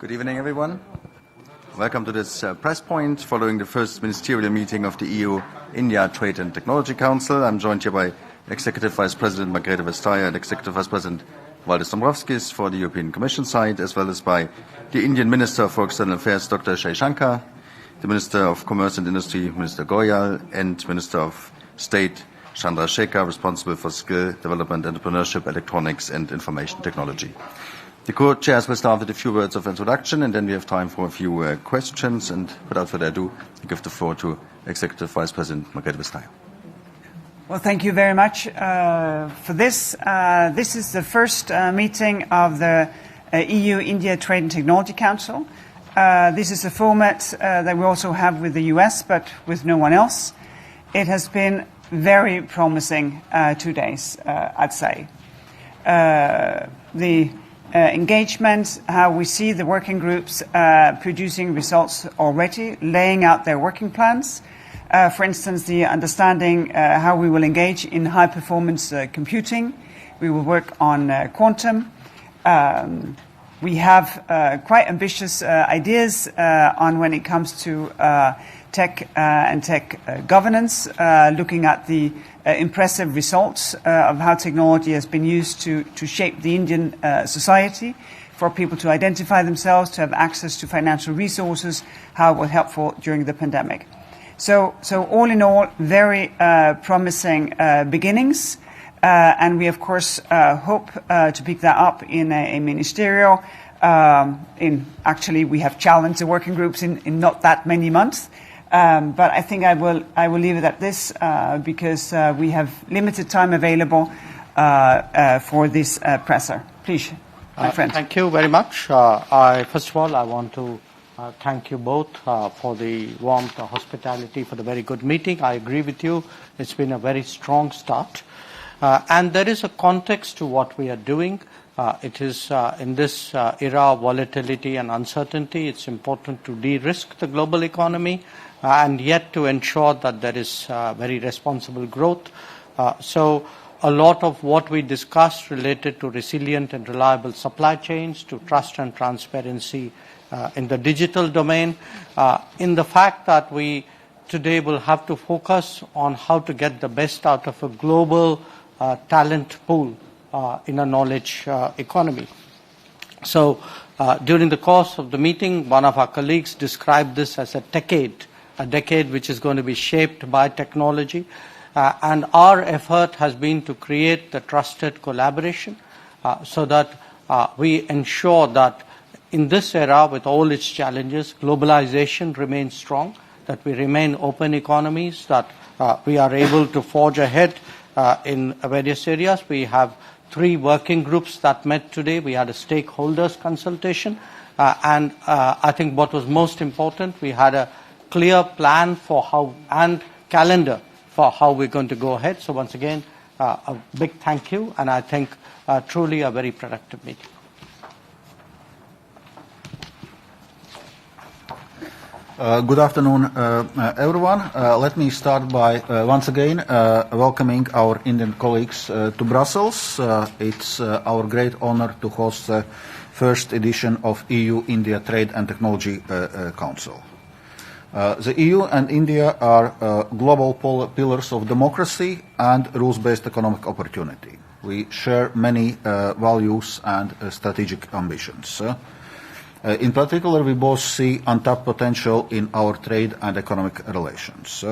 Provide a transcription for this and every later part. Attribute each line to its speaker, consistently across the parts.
Speaker 1: Good evening, everyone. Welcome to this press point following the first ministerial meeting of the EU-India Trade and Technology Council. I'm joined here by Executive Vice President Margrethe Vestager and Executive Vice President Valdis Dombrovskis for the European Commission side, as well as by the Indian Minister for External Affairs, Dr. Jaishankar, the Minister of Commerce and Industry, Mr. Goyal, and Minister of State, Chandrasekhar, responsible for skill development, entrepreneurship, electronics and information technology. The co-chairs will start with a few words of introduction, and then we have time for a few questions. And without further ado, I give the floor to Executive Vice President Margrethe Vestager.
Speaker 2: Well, thank you very much for this. This is the first meeting of the EU-India Trade and Technology Council. This is a format that we also have with the US, but with no one else. It has been very promising 2 days, I'd say. The engagement, how we see the working groups producing results already, laying out their working plans. For instance, the understanding how we will engage in high-performance computing. We will work on quantum. We have quite ambitious ideas on when it comes to tech and tech governance, looking at the impressive results of how technology has been used to shape the Indian society, for people to identify themselves, to have access to financial resources, how it was helpful during the pandemic. So all in all, very promising beginnings. And we, of course, hope to pick that up in a ministerial. Actually, we have challenged the working groups in not that many months. But I think I will leave it at this because we have limited time available for this presser. Please, my friend.
Speaker 3: Thank you very much. First of all, I want to thank you both for the warmth, hospitality, for the very good meeting. I agree with you. It's been a very strong start. And there is a context to what we are doing. It is in this era of volatility and uncertainty, it's important to de-risk the global economy and yet to ensure that there is very responsible growth. So a lot of what we discussed related to resilient and reliable supply chains, to trust and transparency in the digital domain, in the fact that we today will have to focus on how to get the best out of a global talent pool in a knowledge economy. So during the course of the meeting, one of our colleagues described this as a decade which is going to be shaped by technology. And our effort has been to create the trusted collaboration so that we ensure that in this era, with all its challenges, globalization remains strong, that we remain open economies, that we are able to forge ahead in various areas. We have 3 working groups that met today. We had a stakeholders consultation. And I think what was most important, we had a clear plan for how and calendar for how we're going to go ahead. So once again, a big thank you, and I think truly a very productive meeting.
Speaker 4: Good afternoon, everyone. Let me start by once again welcoming our Indian colleagues to Brussels. It's our great honor to host the first edition of EU-India Trade and Technology Council. The EU and India are global pillars of democracy and rules-based economic opportunity. We share many values and strategic ambitions. In particular, we both see untapped potential in our trade and economic relations.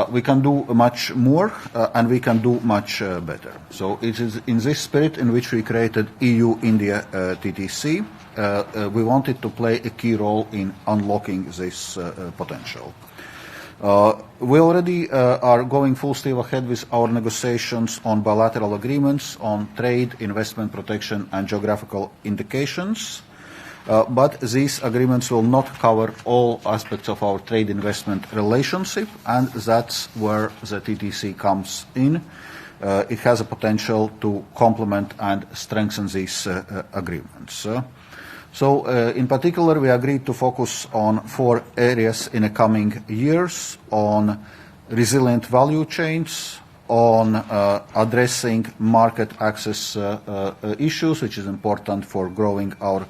Speaker 4: We can do much more and we can do much better. So it is in this spirit in which we created EU-India TTC. We wanted to play a key role in unlocking this potential. We already are going full steam ahead with our negotiations on bilateral agreements on trade, investment protection and geographical indications. But these agreements will not cover all aspects of our trade-investment relationship, and that's where the TTC comes in. It has a potential to complement and strengthen these agreements. So, in particular, we agreed to focus on 4 areas in the coming years: on resilient value chains, on addressing market access issues, which is important for growing our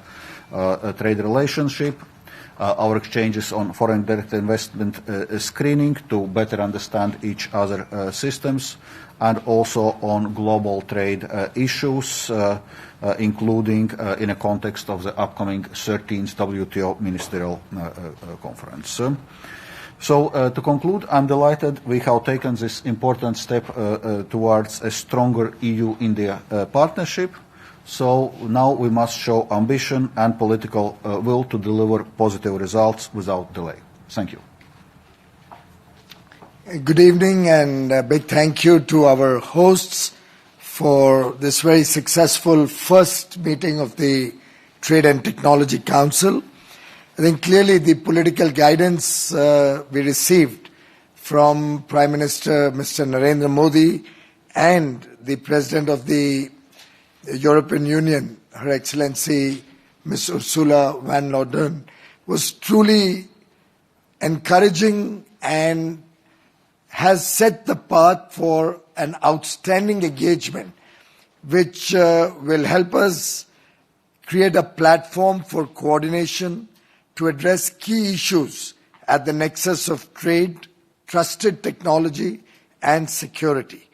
Speaker 4: trade relationship, our exchanges on foreign direct investment screening to better understand each other's systems, and also on global trade issues, including in a context of the upcoming 13th WTO Ministerial Conference. So to conclude, I'm delighted we have taken this important step towards a stronger EU-India partnership. So now we must show ambition and political will to deliver positive results without delay. Thank you.
Speaker 5: Good evening, and a big thank you to our hosts for this very successful first meeting of the Trade and Technology Council. I think clearly the political guidance we received from Prime Minister Mr. Narendra Modi and the President of the European Union, Her Excellency Ms. Ursula von der Leyen, was truly encouraging and has set the path for an outstanding engagement which will help us create a platform for coordination to address key issues at the nexus of trade, trusted technology, and security.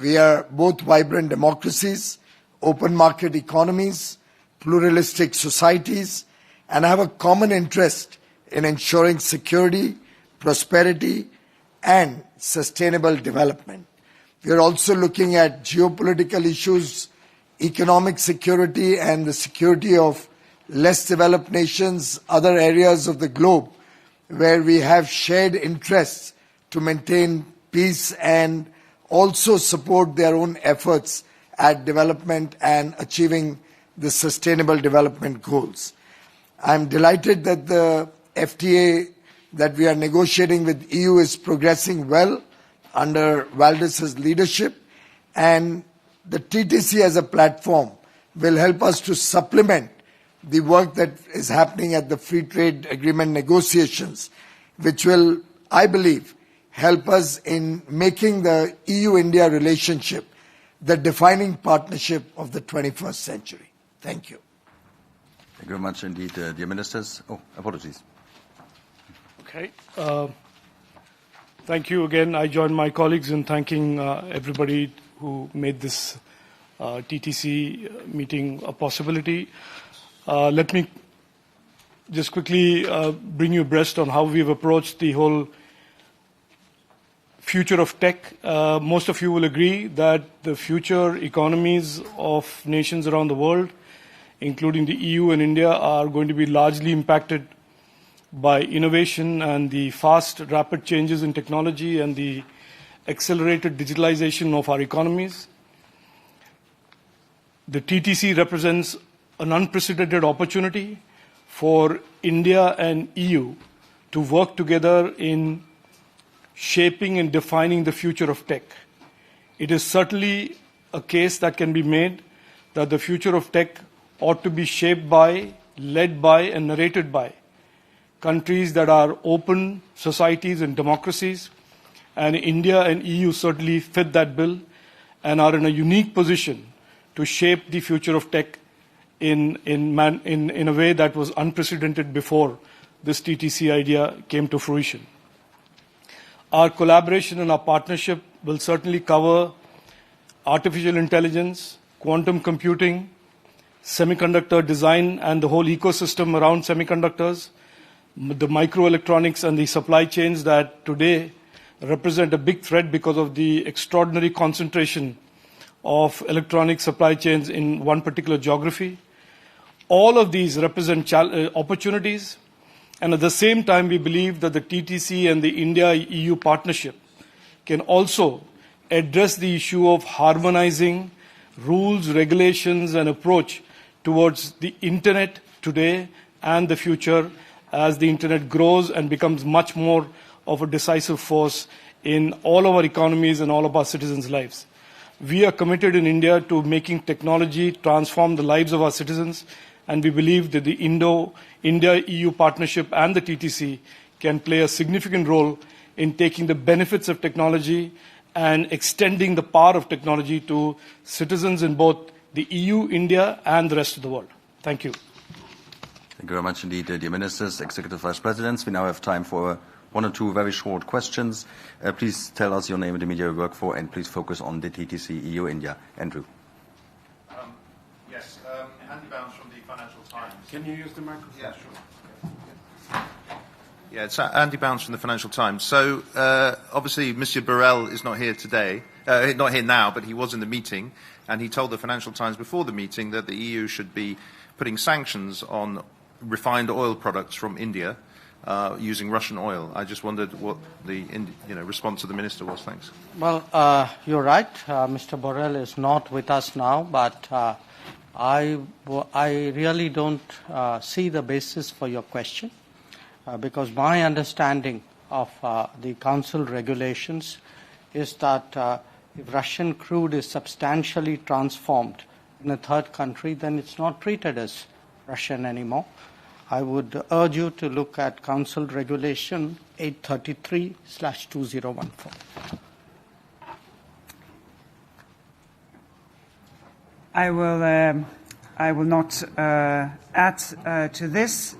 Speaker 5: We are both vibrant democracies, open market economies, pluralistic societies, and have a common interest in ensuring security, prosperity, and sustainable development. We are also looking at geopolitical issues, economic security, and the security of less developed nations, other areas of the globe where we have shared interests to maintain peace and also support their own efforts at development and achieving the sustainable development goals. I'm delighted that the FTA that we are negotiating with EU is progressing well under Valdis' leadership, and the TTC as a platform will help us to supplement the work that is happening at the free trade agreement negotiations, which will, I believe, help us in making the EU-India relationship the defining partnership of the 21st century. Thank you.
Speaker 1: Thank you very much indeed, dear ministers. Oh, apologies.
Speaker 6: Okay. Thank you again. I join my colleagues in thanking everybody who made this TTC meeting a possibility. Let me just quickly bring you abreast on how we've approached the whole future of tech. Most of you will agree that the future economies of nations around the world, including the EU and India, are going to be largely impacted by innovation and the fast, rapid changes in technology and the accelerated digitalization of our economies. The TTC represents an unprecedented opportunity for India and EU to work together in shaping and defining the future of tech. It is certainly a case that can be made that the future of tech ought to be shaped by, led by, and narrated by countries that are open societies and democracies, and India and EU certainly fit that bill and are in a unique position to shape the future of tech in a way that was unprecedented before this TTC idea came to fruition. Our collaboration and our partnership will certainly cover artificial intelligence, quantum computing, semiconductor design and the whole ecosystem around semiconductors, the microelectronics and the supply chains that today represent a big threat because of the extraordinary concentration of electronic supply chains in one particular geography. All of these represent opportunities, and at the same time we believe that the TTC and the India-EU partnership can also address the issue of harmonizing rules, regulations and approach towards the internet today and the future as the internet grows and becomes much more of a decisive force in all of our economies and all of our citizens' lives. We are committed in India to making technology transform the lives of our citizens, and we believe that the India-EU partnership and the TTC can play a significant role in taking the benefits of technology and extending the power of technology to citizens in both the EU, India, and the rest of the world. Thank you.
Speaker 1: Thank you very much indeed, dear Ministers, Executive Vice Presidents. We now have time for one or two very short questions. Please tell us your name and the media you work for, and please focus on the TTC EU-India. Andrew.
Speaker 7: Yes, Andy Bounds from the Financial Times.
Speaker 6: Can you use the microphone?
Speaker 7: Yeah, sure. Yeah, it's Andy Bounds from the Financial Times. So, obviously, Mr. Borrell is not here today, not here now, but he was in the meeting, and he told the Financial Times before the meeting that the EU should be putting sanctions on refined oil products from India using Russian oil. I just wondered what the response of the minister was. Thanks.
Speaker 3: Well, you're right. Mr. Borrell is not with us now, but I really don't see the basis for your question because my understanding of the Council regulations is that if Russian crude is substantially transformed in a third country, then it's not treated as Russian anymore. I would urge you to look at Council Regulation 833/2014.
Speaker 2: I will not add to this.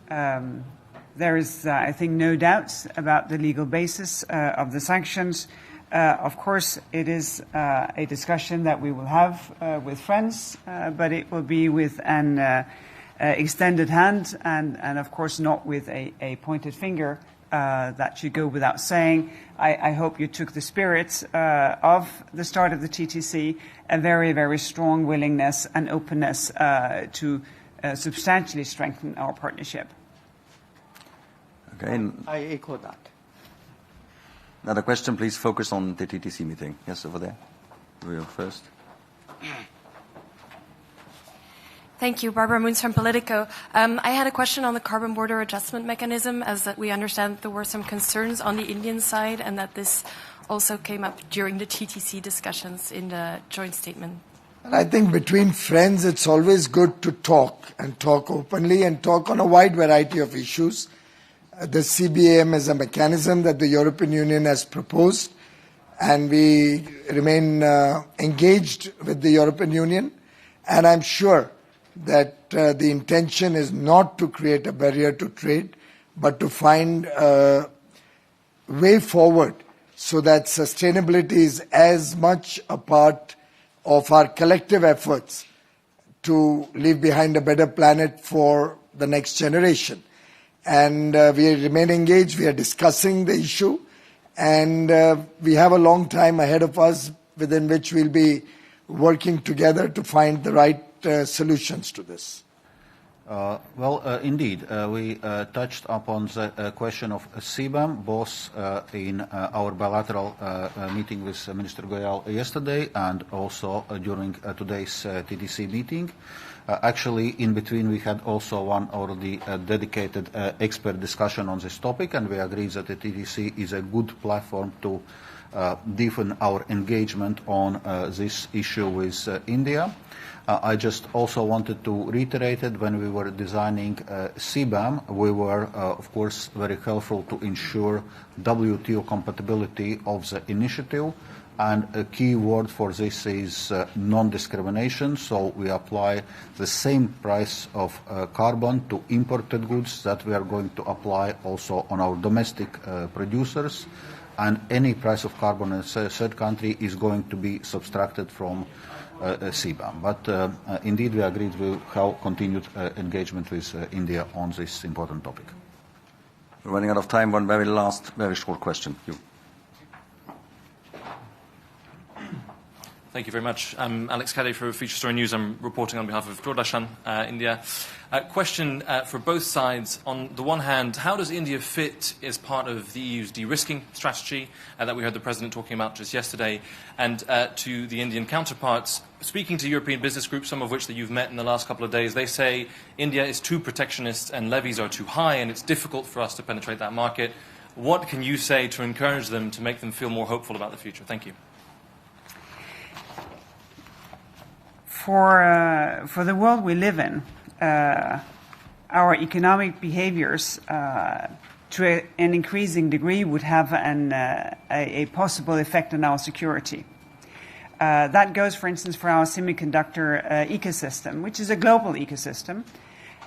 Speaker 2: There is, I think, no doubt about the legal basis of the sanctions. Of course, it is a discussion that we will have with friends, but it will be with an extended hand and of course not with a pointed finger. That should go without saying. I hope you took the spirit of the start of the TTC, a very, very strong willingness and openness to substantially strengthen our partnership.
Speaker 1: Okay.
Speaker 3: I echo that.
Speaker 1: Another question, please focus on the TTC meeting. Yes, over there. You're first.
Speaker 8: Thank you. Barbara Moons from Politico. I had a question on the carbon border adjustment mechanism, as that we understand that there were some concerns on the Indian side and that this also came up during the TTC discussions in the joint statement.
Speaker 5: And I think between friends, it's always good to talk and talk openly and talk on a wide variety of issues. The CBAM is a mechanism that the European Union has proposed, and we remain engaged with the European Union. And I'm sure that the intention is not to create a barrier to trade, but to find a way forward so that sustainability is as much a part of our collective efforts to leave behind a better planet for the next generation. And we remain engaged, we are discussing the issue, and we have a long time ahead of us within which we'll be working together to find the right solutions to this.
Speaker 4: Indeed, we touched upon the question of CBAM, both in our bilateral meeting with Minister Goyal yesterday and also during today's TTC meeting. Actually, in between, we had also one already dedicated expert discussion on this topic, and we agreed that the TTC is a good platform to deepen our engagement on this issue with India. I just also wanted to reiterate that when we were designing CBAM, we were, of course, very helpful to ensure WTO compatibility of the initiative. And a key word for this is non-discrimination. So we apply the same price of carbon to imported goods that we are going to apply also on our domestic producers. And any price of carbon in a third country is going to be subtracted from CBAM. But indeed, we agreed we'll have continued engagement with India on this important topic.
Speaker 1: We're running out of time. One very last, very short question. You.
Speaker 9: Thank you very much. I'm Alex Caddy for Feature Story News. I'm reporting on behalf of Doordarshan, India. Question for both sides. On the one hand, how does India fit as part of the EU's de-risking strategy that we heard the President talking about just yesterday? And to the Indian counterparts, speaking to European business groups, some of which that you've met in the last couple of days, they say India is too protectionist and levies are too high and it's difficult for us to penetrate that market. What can you say to encourage them, to make them feel more hopeful about the future? Thank you.
Speaker 2: For the world we live in, our economic behaviors to an increasing degree would have a possible effect on our security. That goes, for instance, for our semiconductor ecosystem, which is a global ecosystem.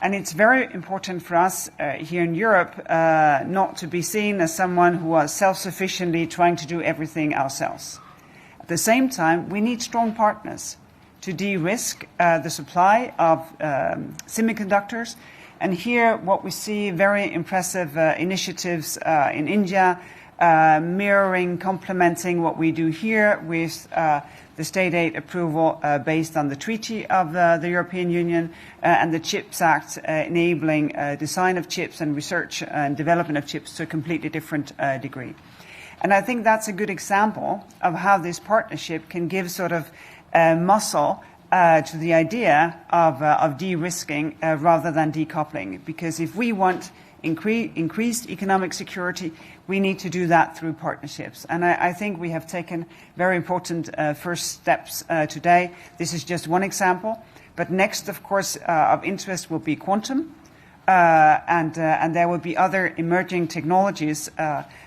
Speaker 2: And it's very important for us here in Europe not to be seen as someone who is self-sufficiently trying to do everything ourselves. At the same time, we need strong partners to de-risk the supply of semiconductors. And here, what we see, very impressive initiatives in India, mirroring, complementing what we do here with the state aid approval based on the Treaty of the European Union and the CHIPS Act, enabling design of chips and research and development of chips to a completely different degree. And I think that's a good example of how this partnership can give sort of muscle to the idea of de-risking rather than decoupling. Because if we want increased economic security, we need to do that through partnerships. And I think we have taken very important first steps today. This is just one example. But next, of course, of interest will be quantum. And there will be other emerging technologies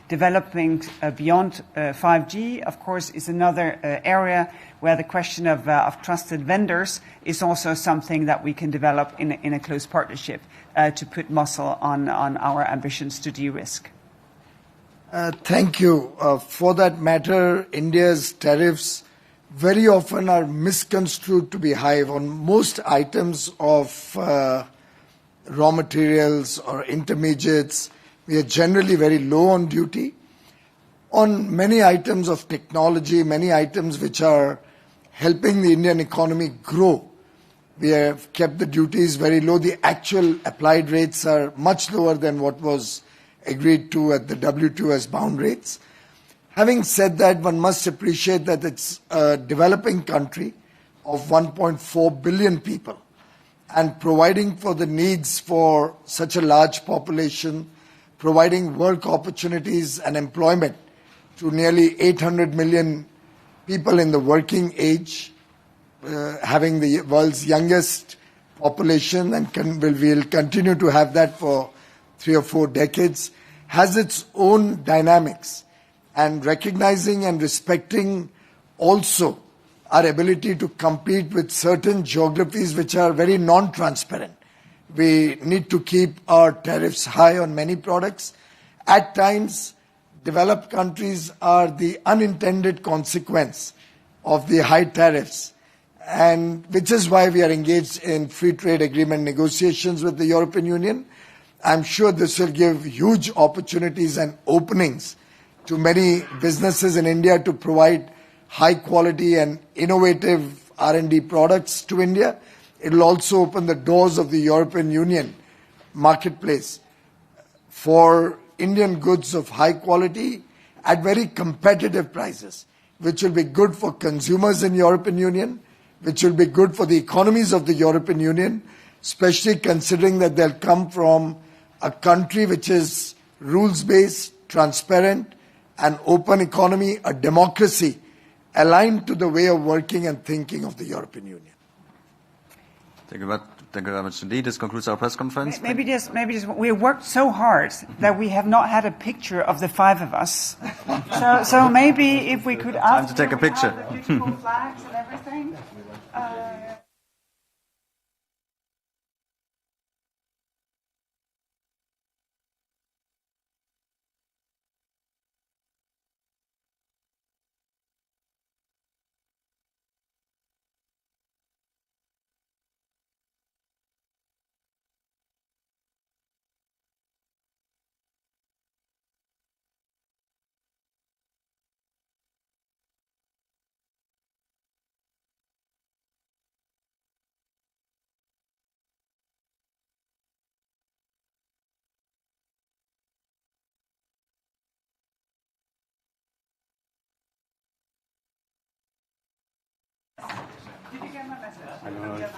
Speaker 2: developing beyond 5G. Of course, is another area where the question of trusted vendors is also something that we can develop in a close partnership to put muscle on our ambitions to de-risk.
Speaker 5: Thank you. For that matter, India's tariffs very often are misconstrued to be high. On most items of raw materials or intermediates, we are generally very low on duty. On many items of technology, many items which are helping the Indian economy grow, we have kept the duties very low. The actual applied rates are much lower than what was agreed to at the WTO as bound rates. Having said that, one must appreciate that it's a developing country of 1.4 billion people, and providing for the needs for such a large population, providing work opportunities and employment to nearly 800 million people in the working age, having the world's youngest population, and will continue to have that for 3 or 4 decades, has its own dynamics. And recognizing and respecting also our ability to compete with certain geographies which are very non-transparent. We need to keep our tariffs high on many products. At times, developed countries are the unintended consequence of the high tariffs, and which is why we are engaged in free trade agreement negotiations with the European Union. I'm sure this will give huge opportunities and openings to many businesses in India to provide high quality and innovative R&D products to India. It will also open the doors of the European Union marketplace for Indian goods of high quality at very competitive prices, which will be good for consumers in European Union, which will be good for the economies of the European Union, especially considering that they'll come from a country which is rules-based, transparent, an open economy, a democracy aligned to the way of working and thinking of the European Union.
Speaker 1: Thank you very much indeed. This concludes our press conference.
Speaker 2: Maybe just we worked so hard that we have not had a picture of the 5 of us. So maybe if we could
Speaker 1: time to take a picture.
Speaker 2: The beautiful flags and everything. Did you get my message? I don't know.